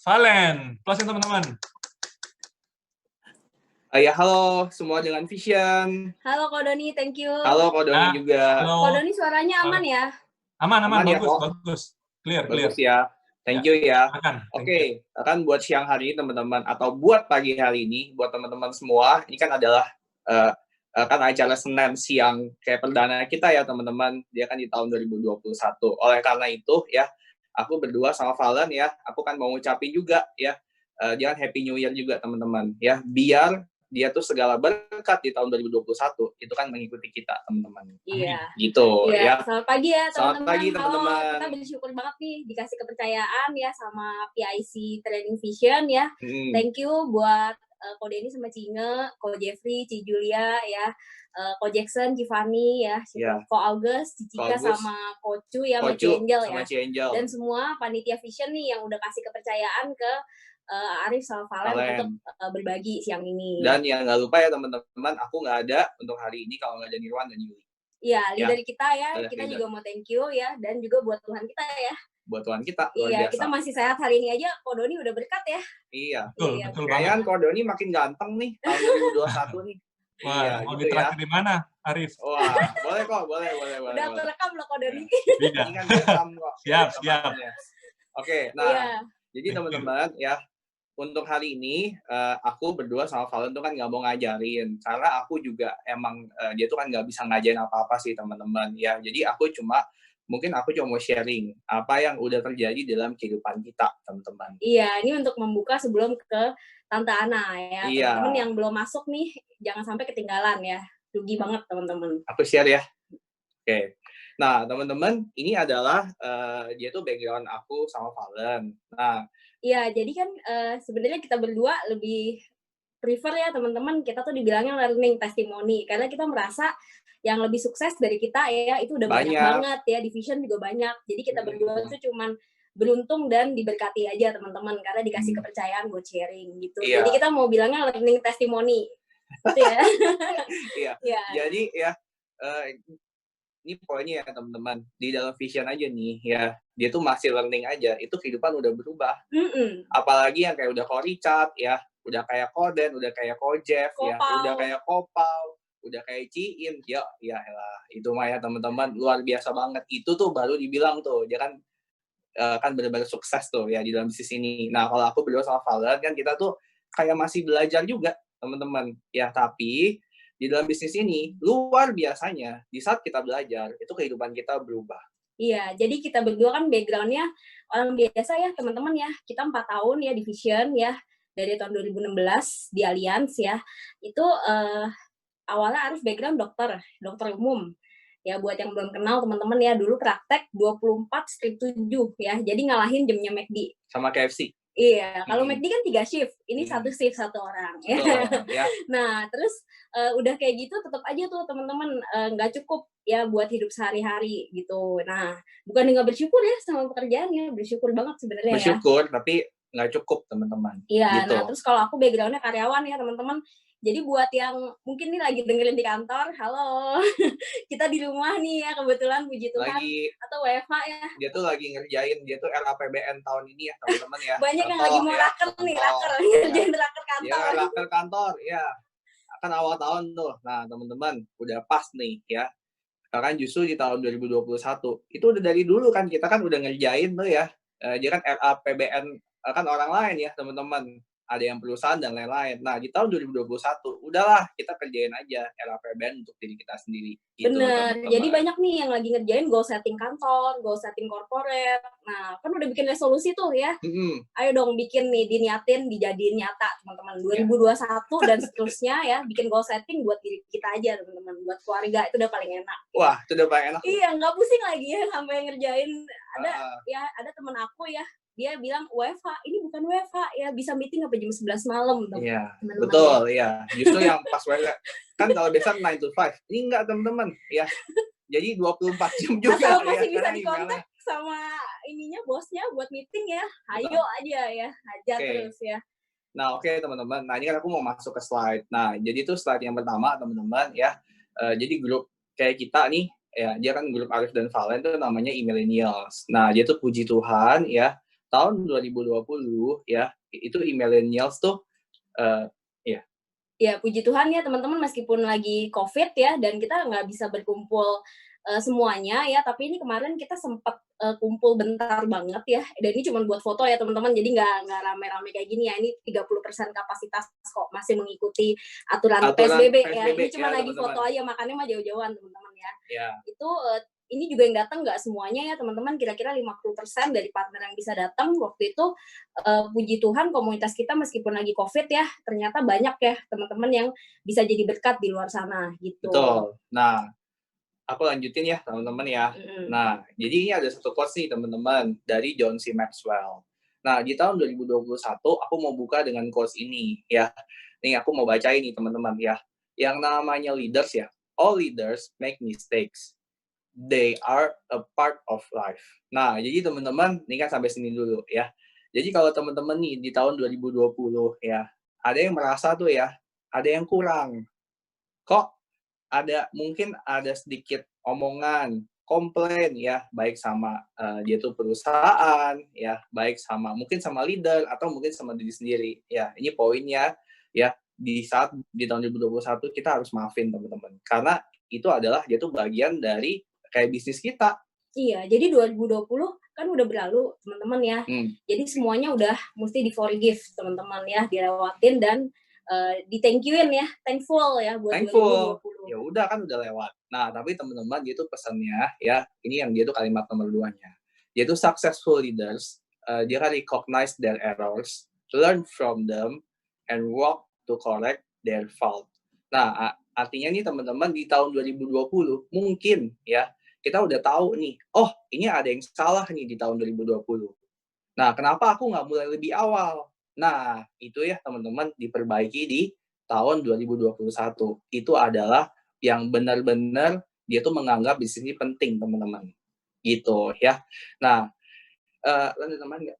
Valen, closing teman-teman. Ya, halo semua dengan Vision. Halo Ko Doni, thank you. Halo Ko Doni juga. Halo. Ko Doni suaranya aman ya? Aman, ya, bagus. Clear. Bagus ya. Thank you ya. Oke, kan buat siang hari teman-teman atau buat pagi hari ini, buat teman-teman semua, ini kan adalah kan acara Senin siang kayak perdana kita ya teman-teman. Dia kan di tahun 2021. Oleh karena itu ya, aku berdua sama Valen ya, aku kan mau ngucapin juga ya, jangan Happy New Year juga teman-teman ya, biar dia tuh segala berkat di tahun 2021 itu kan mengikuti kita teman-teman. Iya. Gitu ya. Selamat pagi ya teman-teman. Selamat pagi teman-teman. Halo, kita bersyukur banget nih dikasih kepercayaan ya sama PIC Training Vision ya. Thank you buat Ko Denny sama Cinge, Ko Jeffrey, Ci Julia ya, Ko Jackson, Cifani ya, Ko August, Cicika sama Ko Cu ya, sama Ci Angel ya. Dan semua panitia Vision nih yang udah kasih kepercayaan ke Arif sama Valen untuk berbagi siang ini. Dan yang nggak lupa ya teman-teman, aku nggak ada untuk hari ini kalau nggak ada Nirwan dan Yuli. Iya, leader kita ya, kita juga mau thank you ya, dan juga buat Tuhan kita ya. Buat Tuhan kita, luar biasa. Kita masih sehat hari ini aja, Ko Doni udah berkat ya. Iya, betul banget. Kayaknya Ko Doni makin ganteng nih, tahun 2021 nih. Wah, mau gitu ditraktir di mana, Arif? Wah, boleh kok, boleh. Udah terekam loh Ko Doni. Ini kan direkam kok. Siap. Oke, nah, jadi teman-teman ya, untuk hari ini aku berdua sama Valen tuh kan nggak mau ngajarin, karena aku juga emang dia tuh kan nggak bisa ngajarin apa-apa sih teman-teman ya. Jadi aku cuma mau sharing apa yang udah terjadi dalam kehidupan kita teman-teman. Iya, ini untuk membuka sebelum ke Tante Ana ya. Iya. Teman-teman yang belum masuk nih jangan sampai ketinggalan ya. Rugi banget teman-teman. Aku share ya. Oke. Nah teman-teman, ini adalah dia tuh background aku sama Valen. Nah. Iya, jadi kan sebenarnya kita berdua lebih prefer ya teman-teman, kita tuh dibilangnya learning testimony, karena kita merasa yang lebih sukses dari kita ya, itu udah banyak banget ya, division juga banyak. Jadi kita berdua tuh cuman beruntung dan diberkati aja teman-teman, karena dikasih kepercayaan buat sharing gitu. Iya. Jadi kita mau bilangnya learning testimony. Gitu ya. Iya. Jadi ya, ini poinnya ya teman-teman, di dalam vision aja nih ya, dia tuh masih learning aja, itu kehidupan udah berubah. Apalagi yang kayak udah Ko Richard ya, udah kayak Ko Den, udah kayak Ko Jeff ya, udah kayak Ko Paul, udah kayak Ciin, ya elah, itu mah ya teman-teman luar biasa banget. Itu tuh baru dibilang tuh, dia kan benar-benar sukses tuh ya di dalam bisnis ini. Nah kalau aku berdua sama Valen kan kita tuh kayak masih belajar juga teman-teman ya, tapi di dalam bisnis ini, luar biasanya, di saat kita belajar, itu kehidupan kita berubah. Iya, jadi kita berdua kan background-nya orang biasa ya, teman-teman ya. Kita 4 tahun ya di Vision ya, dari tahun 2016 di Allianz ya. Itu awalnya Arif background dokter umum. Ya, buat yang belum kenal teman-teman ya, dulu praktek 24/7 ya, jadi ngalahin jamnya McD. Sama KFC. Iya, kalau McD kan 3 shift, ini 1 shift 1 orang. Ya. Nah, terus udah kayak gitu tetap aja tuh teman-teman nggak cukup ya buat hidup sehari-hari gitu. Nah, bukan nggak bersyukur ya sama pekerjaannya, bersyukur banget sebenarnya ya. Bersyukur, tapi nggak cukup teman-teman. Iya, gitu. Nah terus kalau aku background-nya karyawan ya teman-teman. Jadi buat yang mungkin nih lagi dengerin di kantor, halo, kita di rumah nih ya kebetulan puji Tuhan, atau WFH ya. Dia tuh lagi ngerjain, dia tuh RAPBN tahun ini ya teman-teman ya. Banyak yang lagi mau raker nih, ngerjain raker kantor. Ya, raker kantor, ya. Akan awal tahun tuh. Nah teman-teman, udah pas nih ya. Kan justru di tahun 2021, itu udah dari dulu kan, kita kan udah ngerjain tuh ya. Dia kan RAPBN kan orang lain ya teman-teman. Ada yang perusahaan dan lain-lain. Nah, di tahun 2021, udahlah kita kerjain aja RAPBN untuk diri kita sendiri. Gitu, bener, teman-teman. Jadi banyak nih yang lagi ngerjain goal setting kantor, goal setting corporate. Nah, kan udah bikin resolusi tuh ya. Ayo dong bikin nih, diniatin, dijadiin nyata teman-teman. 2021 dan seterusnya ya, bikin goal setting buat diri kita aja teman-teman. Buat keluarga, itu udah paling enak. Wah, itu udah paling enak. Iya, nggak pusing lagi ya sampai ngerjain. Ada teman aku ya, dia bilang WFH, ini bukan WFH ya, bisa meeting sampai jam 11 malam. Iya, betul ya. Justru yang pas WFH, kan kalau biasa 9 to 5, ini enggak teman-teman ya. Jadi 24 jam juga. Asal masih bisa dikontak sama ininya, bosnya buat meeting ya, ayo aja ya, hajar terus ya. Nah oke teman-teman, nah ini kan aku mau masuk ke slide. Nah jadi itu slide yang pertama teman-teman ya, jadi grup kayak kita nih, ya dia kan grup Arif dan Valen itu namanya e-millennials. Nah dia tuh puji Tuhan ya, tahun 2020 ya, itu millennials tuh ya. Ya, puji Tuhan ya teman-teman, meskipun lagi COVID ya, dan kita nggak bisa berkumpul semuanya ya, tapi ini kemarin kita sempat kumpul bentar banget ya, dan ini cuma buat foto ya teman-teman, jadi nggak rame-rame kayak gini ya, ini 30% kapasitas kok, masih mengikuti aturan PSBB ya, ini cuma lagi teman-teman. Foto aja, makannya mah jauh-jauhan teman-teman ya. Itu ini juga yang datang nggak semuanya ya teman-teman, kira-kira 50% dari partner yang bisa datang waktu itu, puji Tuhan komunitas kita meskipun lagi COVID ya, ternyata banyak ya teman-teman yang bisa jadi berkat di luar sana gitu. Betul. Nah, aku lanjutin ya teman-teman ya. Nah, jadi ini ada satu quotes nih teman-teman dari John C. Maxwell. Nah, di tahun 2021 aku mau buka dengan quotes ini ya. Nih aku mau bacain nih teman-teman ya. Yang namanya leaders ya. All leaders make mistakes. They are a part of life. Nah, jadi teman-teman, ini kan sampai sini dulu ya. Jadi kalau teman-teman nih di tahun 2020 ya, ada yang merasa tuh ya, ada yang kurang. Kok mungkin ada sedikit omongan, komplain ya, baik sama dia tuh perusahaan ya, baik sama mungkin sama leader atau mungkin sama diri sendiri. Ya, ini poinnya ya, di saat di tahun 2021 kita harus maafin teman-teman. Karena itu adalah dia tuh bagian dari kayak bisnis kita. Iya, jadi 2020 kan udah berlalu, teman-teman ya. Jadi semuanya udah mesti di-forgive, teman-teman ya, dilewatin dan di-thank you-in ya, thankful ya buat 2020. Ya udah kan udah lewat. Nah, tapi teman-teman dia tuh pesannya ya, ini yang dia tuh kalimat nomor 2-nya. Dia tuh successful leaders, dia kan recognize their errors, learn from them, and work to correct their fault. Nah, artinya nih teman-teman di tahun 2020 mungkin ya kita udah tahu nih, oh ini ada yang salah nih di tahun 2020. Nah, kenapa aku nggak mulai lebih awal? Nah, itu ya teman-teman diperbaiki di tahun 2021. Itu adalah yang benar-benar dia tuh menganggap bisnis ini penting, teman-teman. Gitu ya. Nah, teman-teman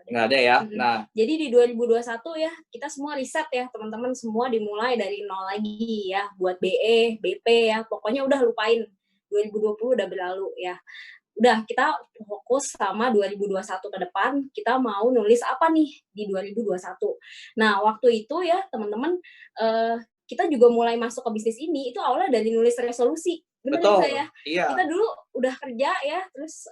nggak ada ya. Nah, jadi di 2021 ya kita semua riset ya teman-teman, semua dimulai dari nol lagi ya, buat BE, BP ya, pokoknya udah lupain 2020 udah berlalu ya. Udah kita fokus sama 2021 ke depan, kita mau nulis apa nih di 2021. Nah, waktu itu ya teman-teman, kita juga mulai masuk ke bisnis ini itu awalnya dari nulis resolusi. Benar ya? Iya. Kita dulu udah kerja ya, terus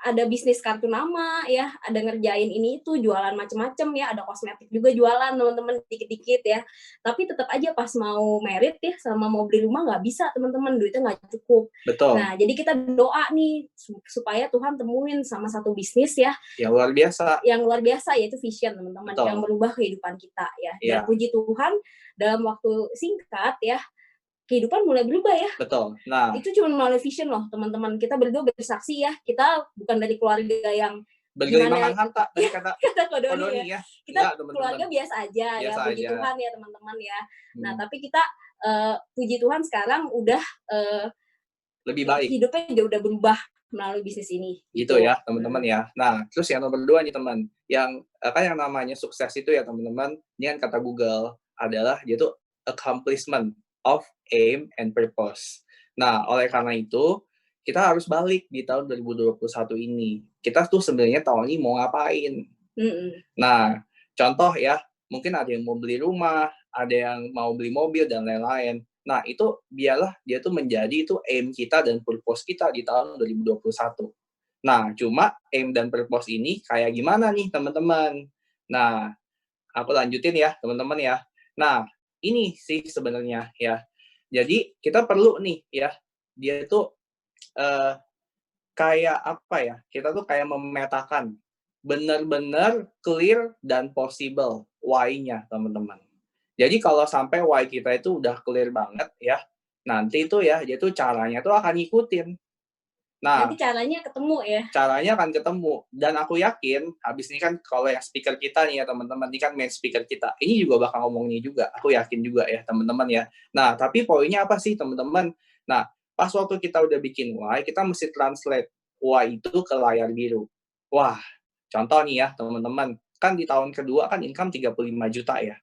ada bisnis kartu nama ya, ada ngerjain ini itu, jualan macem-macem ya, ada kosmetik juga jualan teman-teman dikit-dikit ya. Tapi tetap aja pas mau merit ya, sama mau beli rumah nggak bisa teman-teman, duitnya nggak cukup. Betul. Nah, jadi kita doa nih supaya Tuhan temuin sama satu bisnis ya. Yang luar biasa. Yang luar biasa yaitu vision teman-teman, yang merubah kehidupan kita ya. Dan puji Tuhan dalam waktu singkat ya, kehidupan mulai berubah ya. Betul. Nah, itu cuma melalui vision loh, teman-teman. Kita berdua bersaksi ya, kita bukan dari keluarga yang bergelimangan harta tadi kata Kodoni ya. Kita keluarga biasa aja ya, puji Tuhan ya teman-teman ya. Nah, tapi kita puji Tuhan sekarang udah lebih baik. Hidupnya udah berubah melalui bisnis ini. Gitu ya, teman-teman ya. Nah, terus yang nomor 2 nih teman, yang yang namanya sukses itu ya teman-teman, ini kan kata Google adalah dia tuh accomplishment of aim and purpose. Nah, oleh karena itu, kita harus balik di tahun 2021 ini. Kita tuh sebenarnya tahun ini mau ngapain? Nah, contoh ya, mungkin ada yang mau beli rumah, ada yang mau beli mobil, dan lain-lain. Nah, itu biarlah dia tuh menjadi itu aim kita dan purpose kita di tahun 2021. Nah, cuma aim dan purpose ini kayak gimana nih, teman-teman? Nah, aku lanjutin ya, teman-teman ya. Nah, ini sih sebenarnya ya. Jadi kita perlu nih ya, dia tuh kayak apa ya? Kita tuh kayak memetakan benar-benar clear dan possible why-nya, teman-teman. Jadi kalau sampai why kita itu udah clear banget ya, nanti itu ya, dia tuh caranya tuh akan ngikutin. Nah, nanti caranya ketemu ya. Caranya akan ketemu. Dan aku yakin, habis ini kan kalau yang speaker kita nih ya teman-teman, ini kan main speaker kita, ini juga bakal ngomongnya juga. Aku yakin juga ya teman-teman ya. Nah, tapi poinnya apa sih teman-teman? Nah, pas waktu kita udah bikin why, kita mesti translate why itu ke layar biru. Wah, contoh nih ya teman-teman, kan di tahun kedua kan income 35 juta ya.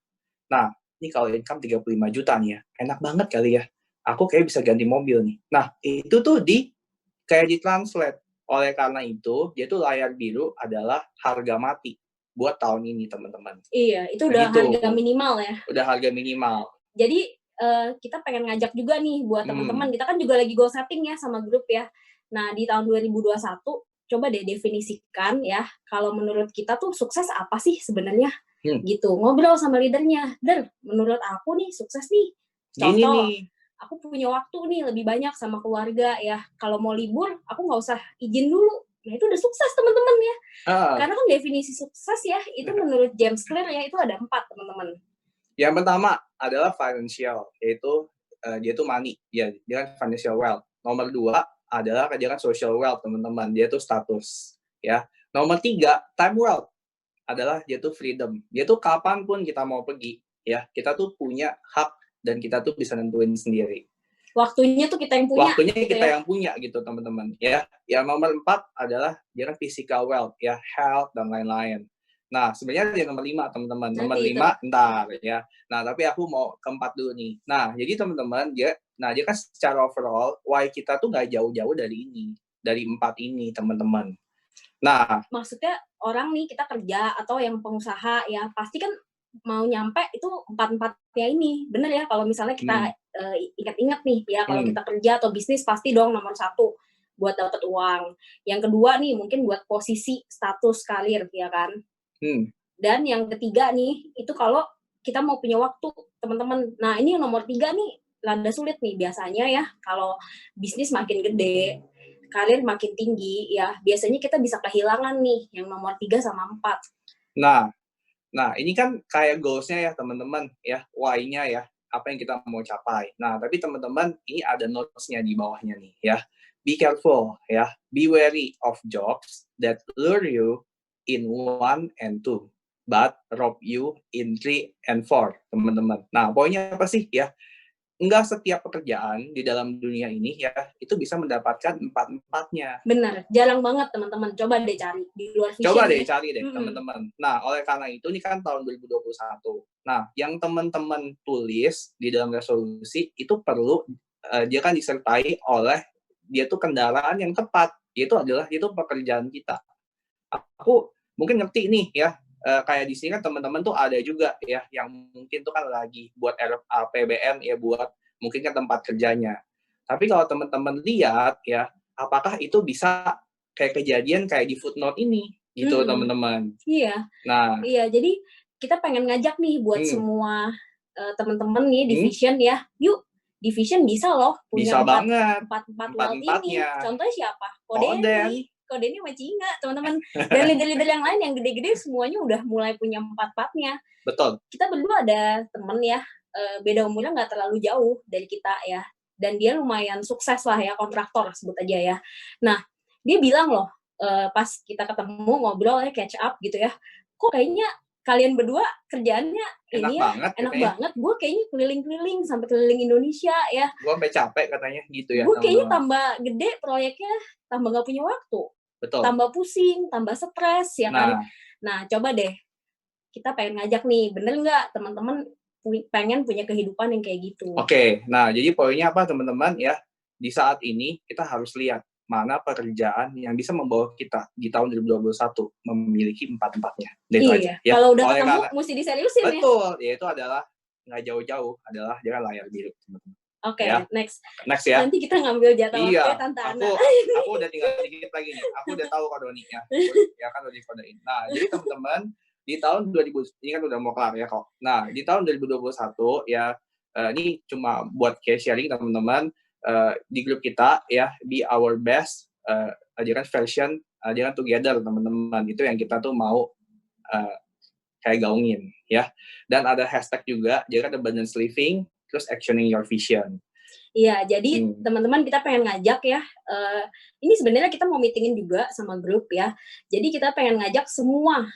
Nah, ini kalau income 35 juta nih ya, enak banget kali ya. Aku kayak bisa ganti mobil nih. Nah, itu tuh kayak ditranslate. Oleh karena itu, dia tuh layar biru adalah harga mati buat tahun ini, teman-teman. Iya, itu udah harga minimal ya. Udah harga minimal. Jadi kita pengen ngajak juga nih buat teman-teman. Kita kan juga lagi goal setting ya sama grup ya. Nah, di tahun 2021 coba deh definisikan ya, kalau menurut kita tuh sukses apa sih sebenarnya? Gitu. Ngobrol sama leadernya. Menurut aku nih sukses nih. Contoh, aku punya waktu nih lebih banyak sama keluarga ya. Kalau mau libur, aku nggak usah izin dulu. Nah, itu udah sukses, teman-teman ya. Karena kan definisi sukses ya, itu menurut James Clear ya, itu ada 4, teman-teman. Yang pertama adalah financial, yaitu dia tuh money, ya, dia kan financial wealth. Nomor 2 adalah dia kan social wealth, teman-teman, dia tuh status, ya. Nomor 3, time wealth, adalah dia tuh freedom. Dia tuh kapanpun kita mau pergi, ya, kita tuh punya hak dan kita tuh bisa nentuin sendiri. Waktunya tuh kita yang punya. Waktunya gitu kita yang punya gitu, teman-teman, ya. Yang nomor 4 adalah dia kan physical wealth, ya, health dan lain-lain. Nah, sebenarnya ada nomor 5, teman-teman. Nomor 5 ntar ya. Nah, tapi aku mau keempat dulu nih. Nah, jadi teman-teman, dia kan secara overall why kita tuh nggak jauh-jauh dari ini, dari 4 ini, teman-teman. Nah, maksudnya orang nih kita kerja atau yang pengusaha ya, pasti kan mau nyampe itu 4-4-nya ini. Bener ya, kalau misalnya kita ingat-ingat nih ya, kalau kita kerja atau bisnis pasti dong nomor 1 buat dapat uang. Yang kedua nih mungkin buat posisi status karir ya kan. Dan yang ketiga nih, itu kalau kita mau punya waktu, teman-teman. Nah, ini yang nomor 3 nih, rada sulit nih biasanya ya, kalau bisnis makin gede, karir makin tinggi, ya biasanya kita bisa kehilangan nih, yang nomor 3 sama 4. Nah, ini kan kayak goals-nya ya, teman-teman, ya, why-nya ya, apa yang kita mau capai. Nah, tapi teman-teman, ini ada notes-nya di bawahnya nih, ya. Be careful, ya. Be wary of jobs that lure you in 1 and 2, but rob you in 3 and 4, teman-teman. Nah, poinnya apa sih, ya? Enggak setiap pekerjaan di dalam dunia ini ya itu bisa mendapatkan 4-4-nya. Benar, jarang banget teman-teman. Coba deh cari di luar vision. Coba deh cari deh teman-teman. Nah, oleh karena itu ini kan tahun 2021. Nah, yang teman-teman tulis di dalam resolusi itu perlu dia kan disertai oleh dia tuh kendaraan yang tepat. Itu pekerjaan kita. Aku mungkin ngerti nih ya. Kayak di sini kan teman-teman tuh ada juga ya yang mungkin tuh kan lagi buat APBN ya buat mungkin kan tempat kerjanya. Tapi kalau teman-teman lihat ya, apakah itu bisa kayak kejadian kayak di footnote ini gitu teman-teman. Iya. Nah, iya, jadi kita pengen ngajak nih buat semua teman-teman nih division ya. Yuk, division bisa loh punya bisa 4 wealth ini. Contohnya siapa? Kodeni sama Cinga, teman-teman. Dan leader-leader yang lain yang gede-gede semuanya udah mulai punya 4-4-nya. Betul. Kita berdua ada temen ya, beda umurnya nggak terlalu jauh dari kita ya. Dan dia lumayan sukses lah ya, kontraktor sebut aja ya. Nah, dia bilang loh, pas kita ketemu ngobrol ya, catch up gitu ya, kok kayaknya kalian berdua kerjaannya enak banget. Gue kayaknya keliling-keliling sampai keliling Indonesia ya. Gue sampai capek katanya gitu ya. Gue kayaknya tambah gede proyeknya, tambah gak punya waktu. Betul. Tambah pusing, tambah stres ya kan. Nah, coba deh kita pengen ngajak nih, bener nggak teman-teman pengen punya kehidupan yang kayak gitu. Oke, nah jadi poinnya apa teman-teman ya, di saat ini kita harus lihat mana pekerjaan yang bisa membawa kita di tahun 2021 memiliki 4-4-nya. Iya, ya. Kalau udah ketemu mesti diseriusin ya. Betul, ya itu adalah nggak jauh-jauh, adalah jangan layar biru teman-teman. Oke, ya. next ya. Nanti kita ngambil jatah waktu Tante Ana. Aku udah tinggal sedikit lagi nih, aku udah tahu kodoninya. Ya kan udah dikodein. Nah, jadi teman-teman di tahun 2000 ini kan udah mau kelar ya kok. Nah, di tahun 2021 ya ini cuma buat kayak sharing teman-teman di grup kita ya, be our best ajaran version ajaran together teman-teman. Itu yang kita tuh mau kayak gaungin ya. Dan ada hashtag juga, ajaran abundance living terus actioning your vision. Iya, jadi teman-teman kita pengen ngajak ya, ini sebenarnya kita mau meetingin juga sama grup ya, jadi kita pengen ngajak semua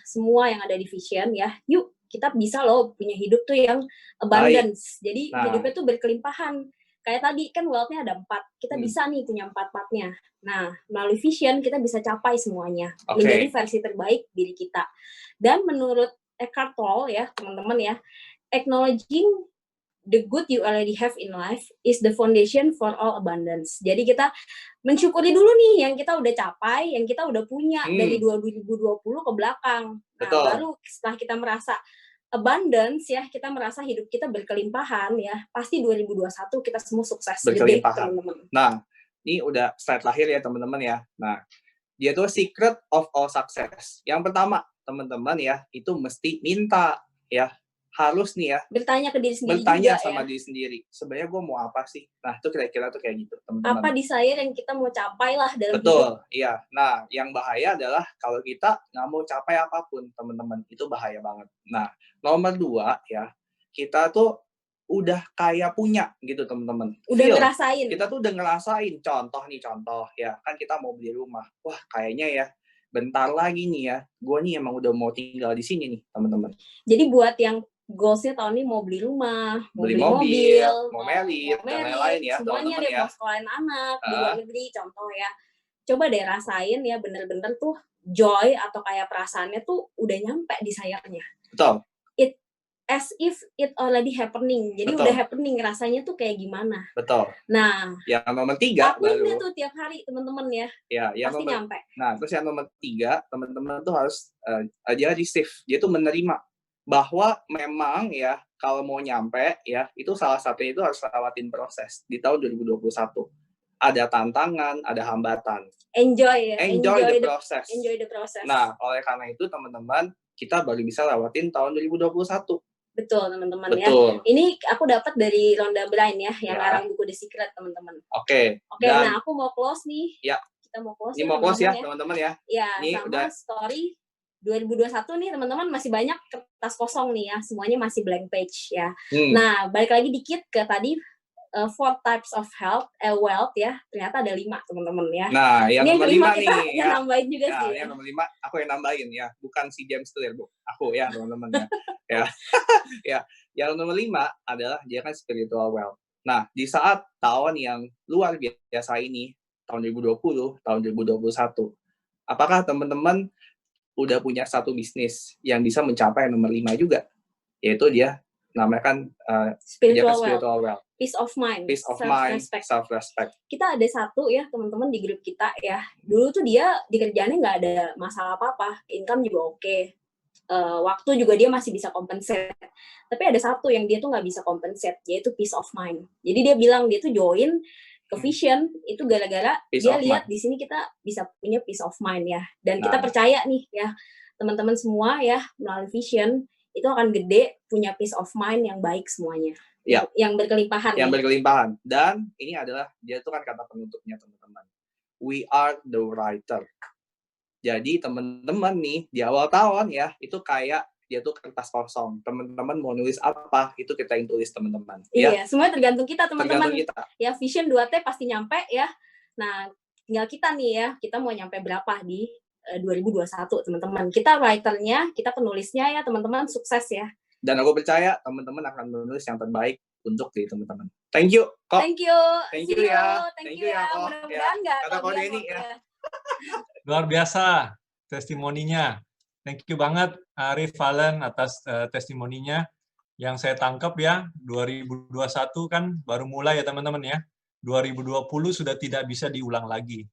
yang ada di Vision ya, yuk kita bisa loh punya hidup tuh yang abundance, jadi hidupnya tuh berkelimpahan, kayak tadi kan wealth-nya ada 4, kita bisa nih punya 4-4-nya, nah melalui Vision kita bisa capai semuanya, menjadi versi terbaik diri kita, dan menurut Eckhart Tolle ya teman-teman ya, acknowledging the good you already have in life is the foundation for all abundance. Jadi kita mensyukuri dulu nih yang kita udah capai, yang kita udah punya dari 2020 ke belakang. Nah, baru setelah kita merasa abundance ya, kita merasa hidup kita berkelimpahan ya, pasti 2021 kita semua sukses. Berkelimpahan. Nah, ini udah slide lahir ya teman-teman ya. Nah, dia tuh secret of all success. Yang pertama, teman-teman ya, itu mesti minta ya. Harus nih ya. Bertanya ke diri sendiri bertanya juga, sama ya? diri sendiri. Sebenarnya gue mau apa sih? Nah, itu kira-kira tuh kayak gitu, teman-teman. Apa desire yang kita mau capai lah dalam hidup. Betul, iya. Nah, yang bahaya adalah kalau kita nggak mau capai apapun, teman-teman. Itu bahaya banget. Nah, nomor 2 ya, kita tuh udah kayak punya gitu, teman-teman. Udah ngerasain. Kita tuh udah ngerasain. Contoh ya. Kan kita mau beli rumah. Wah, kayaknya ya, bentar lagi nih ya, gue nih emang udah mau tinggal di sini nih, teman-teman. Jadi buat yang goalsnya tahun ini mau beli rumah, mau beli mobil, mau married, dan lain-lain ya, semuanya deh, mau sekolahin anak di luar negeri, contoh ya. Coba deh rasain ya, bener-bener tuh joy atau kayak perasaannya tuh udah nyampe di sayapnya. Betul. It as if it already happening. Jadi udah happening, rasanya tuh kayak gimana. Betul. Nah, yang nomor 3 lakuin tuh tiap hari teman-teman ya. Ya, pasti nyampe. Nah, terus yang nomor 3, teman-teman tuh harus dia receive, dia tuh menerima bahwa memang ya kalau mau nyampe ya itu salah satunya itu harus lewatin proses di tahun 2021. Ada tantangan, ada hambatan. Enjoy ya. Enjoy the process. Enjoy the process. Nah, oleh karena itu teman-teman, kita baru bisa lewatin tahun 2021. Betul, teman-teman ya. Ini aku dapat dari Rhonda Byrne ya, yang ngarang buku The Secret, teman-teman. Oke, nah aku mau close nih. Ya. Kita mau close. Ini mau close ya, teman-teman ya. Ya, sama udah. Story 2021 nih teman-teman masih banyak kertas kosong nih ya, semuanya masih blank page ya. Nah, balik lagi dikit ke tadi 4 types of wealth ya, ternyata ada 5 teman-teman ya. Nah, yang nomor 5 kita nih ya. Nambahin juga sih. Yang nomor 5 aku yang nambahin ya, bukan si James Clear, Bu. Aku ya, teman-teman ya. Ya. Ya, yang nomor 5 adalah dia kan spiritual wealth. Nah, di saat tahun yang luar biasa ini, tahun 2020, tahun 2021, apakah teman-teman udah punya satu bisnis yang bisa mencapai nomor 5 juga, yaitu dia namanya kan spiritual wealth. Peace of mind, self-respect. Kita ada satu ya teman-teman di grup kita ya. Dulu tuh dia di kerjaannya nggak ada masalah apa-apa, income juga oke, waktu juga dia masih bisa compensate. Tapi ada satu yang dia tuh nggak bisa compensate, yaitu peace of mind. Jadi dia bilang dia tuh join ke Vision itu gara-gara dia lihat di sini kita bisa punya peace of mind ya. Dan kita percaya nih ya, teman-teman semua ya, melalui Vision itu akan gede punya peace of mind yang baik semuanya. Ya. Yang berkelimpahan. Yang berkelimpahan. Dan ini adalah, dia itu kan kata penutupnya teman-teman. We are the writer. Jadi teman-teman nih, di awal tahun ya, itu kayak dia tuh kertas kosong. Teman-teman mau nulis apa, itu kita yang tulis teman-teman. Iya, semuanya tergantung kita teman-teman. Tergantung kita. Ya, Vision 2T pasti nyampe ya. Nah, tinggal kita nih ya, kita mau nyampe berapa di 2021 teman-teman. Kita writernya, kita penulisnya ya teman-teman, sukses ya. Dan aku percaya teman-teman akan menulis yang terbaik untuk diri teman-teman. Thank you, Kok. Thank you. Thank you ya. Thank you ya, Kok. Mudah-mudahan nggak. Kata Kode ini ya. Luar biasa testimoninya. Thank you banget Arif Valen atas testimoninya. Yang saya tangkap ya, 2021 kan baru mulai ya teman-teman ya. 2020 sudah tidak bisa diulang lagi.